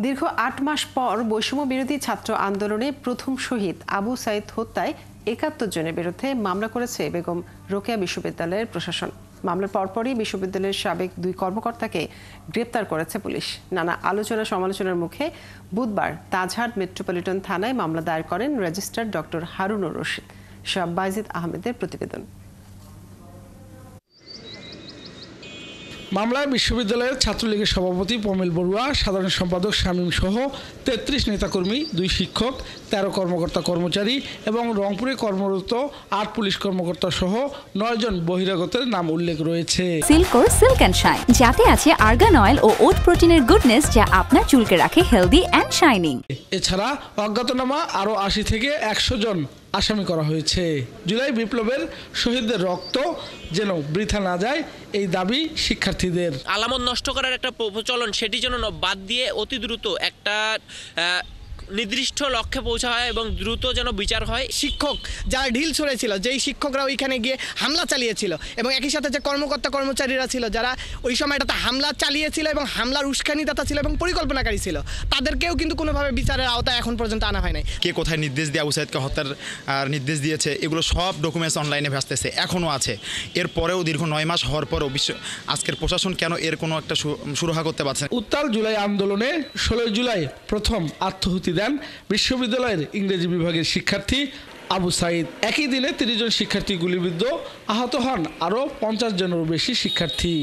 দীর্ঘ ৮ মাস পর বৈষম্য বিরোধী ছাত্র আন্দোলনে প্রথম শহীদ আবু সাইদ হত্যায় ৭১ জনের বিরুদ্ধে মামলা করেছে বেগম রোকেয়া বিশ্ববিদ্যালয়ের প্রশাসন। মামলার পরপরই বিশ্ববিদ্যালয়ের সাবেক ২ কর্মকর্তাকে গ্রেপ্তার করেছে পুলিশ। নানা আলোচনা সমালোচনার মুখে বুধবার তাজহাট মেট্রোপলিটন থানায় মামলা দায়ের করেন রেজিস্ট্রার ডক্টর হারুনুর রশিদ। শাহ বাইজিদ আহমেদের প্রতিবেদন। মামলায় বিশ্ববিদ্যালয়ের ছাত্রলীগের সভাপতি প্রমিল বড়ুয়া, সাধারণ সম্পাদক শামীম সহ ৩৩ নেতাকর্মী, ২ শিক্ষক, ১৩ কর্মকর্তা কর্মচারী এবং রংপুরে কর্মরত ৮ পুলিশ কর্মকর্তা সহ ৯ জন বহিরাগতের নাম উল্লেখ রয়েছে। সিল্কোর সিল্ক অ্যান্ড শাইন, যাতে আছে আর্গান অয়েল ও ওট প্রোটিনের গুডনেস, যা আপনার চুলকে রাখে হেলদি অ্যান্ড শাইনিং। এছাড়া অজ্ঞাতনামা আরও ৮০ থেকে ১০০ জন আসামি করা হয়েছে। জুলাই বিপ্লবের শহীদদের রক্ত যেন বৃথা না যায়, এই দাবি শিক্ষার্থীদের। আলামত নষ্ট করার একটা প্রচলন, সেটি যেন বাদ দিয়ে অতি দ্রুত একটা নির্দিষ্ট লক্ষ্যে পৌঁছা হয় এবং দ্রুত যেন বিচার হয়। শিক্ষক যারা ঢিল ছড়েছিল, যেই শিক্ষকরা ওইখানে গিয়ে হামলা চালিয়েছিল, এবং একই সাথে যে কর্মকর্তা কর্মচারীরা ছিল যারা ওই সময়টাতে হামলা চালিয়েছিল এবং হামলার উস্কানিদাতা ছিল এবং পরিকল্পনাকারী ছিল, তাদেরকেও কিন্তু কোনোভাবে বিচারের আওতায় এখন পর্যন্ত আনা হয় নাই। কে কোথায় নির্দেশ দিয়ে আবু সাইদকে হত্যার নির্দেশ দিয়েছে, এগুলো সব ডকুমেন্টস অনলাইনে ভাসতেছে, এখনও আছে। এরপরেও দীর্ঘ ৯ মাস হওয়ার পরও আজকের প্রশাসন কেন এর কোনো একটা সুরাহা করতে পারছে না? উত্তাল জুলাই আন্দোলনে ১৬ জুলাই প্রথম আত্মহুতি দেন বিশ্ববিদ্যালয়ের ইংরেজি বিভাগের শিক্ষার্থী আবু সাইদ। একই দিনে ৩০ জন শিক্ষার্থী গুলিবিদ্ধ, আহত হন আরও ৫০ জনেরও বেশি শিক্ষার্থী।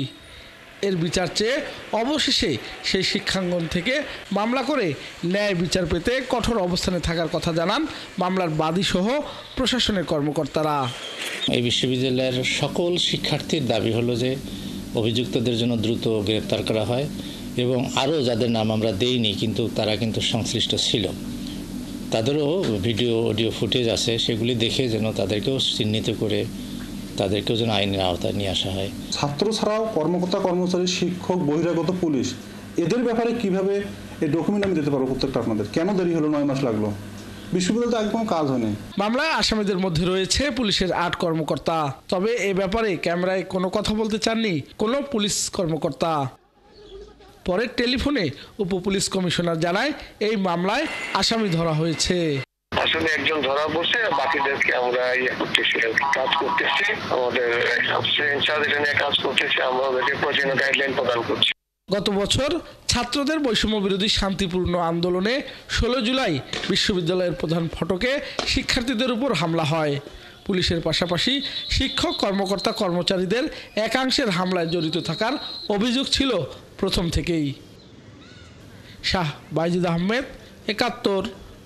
এর বিচার চেয়ে অবশেষে সেই শিক্ষাঙ্গন থেকে মামলা করে ন্যায় বিচার পেতে কঠোর অবস্থানে থাকার কথা জানান মামলার বাদীসহ প্রশাসনের কর্মকর্তারা। এই বিশ্ববিদ্যালয়ের সকল শিক্ষার্থীর দাবি হলো যে অভিযুক্তদের জন্য দ্রুত গ্রেপ্তার করা হয় এবং আরও যাদের নাম আমরা দেইনি কিন্তু তারা কিন্তু সংশ্লিষ্ট ছিল, তাদেরও ভিডিও অডিও ফুটেজ আছে, সেগুলি দেখে যেন তাদেরকেও চিহ্নিত করে তাদেরকেও যেন আইনের আওতায় নিয়ে আসা হয়। ছাত্র ছাড়াও কর্মকর্তা কর্মচারী, শিক্ষক, বহিরাগত পুলিশ, এদের ব্যাপারে কিভাবে এই ডকুমেন্ট আমি দিতে পারবো প্রত্যেকটা আপনাদের? কেন দেরি হলো? 9 মাস লাগলো। বিশ্ববিদ্যালয়ে আগে কোনো কাজ হয়নি। মামলায় আসামিদের মধ্যে রয়েছে পুলিশের ৮ কর্মকর্তা। তবে এ ব্যাপারে ক্যামেরায় কোনো কথা বলতে চাননি কোনো পুলিশ কর্মকর্তা। পরে টেলিফোনে উপপুলিশ কমিশনার জানায় এই মামলায় আসামি ধরা হয়েছে। আসলে একজন ধরা পড়ছে, বাকিদেরকে আমরা কাজ করতেছি, আমাদের কাজ করতেছি, আমরা ওদেরকে প্রয়োজনীয় গাইডলাইন প্রদান করছি। গত বছর ছাত্রদের বৈষম্য বিরোধী শান্তিপূর্ণ আন্দোলনে ১৬ জুলাই বিশ্ববিদ্যালয়ের প্রধান ফটকে শিক্ষার্থীদের উপর হামলা হয়। পুলিশের পাশাপাশি শিক্ষক, কর্মকর্তা কর্মচারীদের একাংশের হামলায় জড়িত থাকার অভিযোগ ছিল প্রথম থেকেই। শাহ বাইজিদ আহমেদ, ৭১,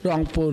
রংপুর।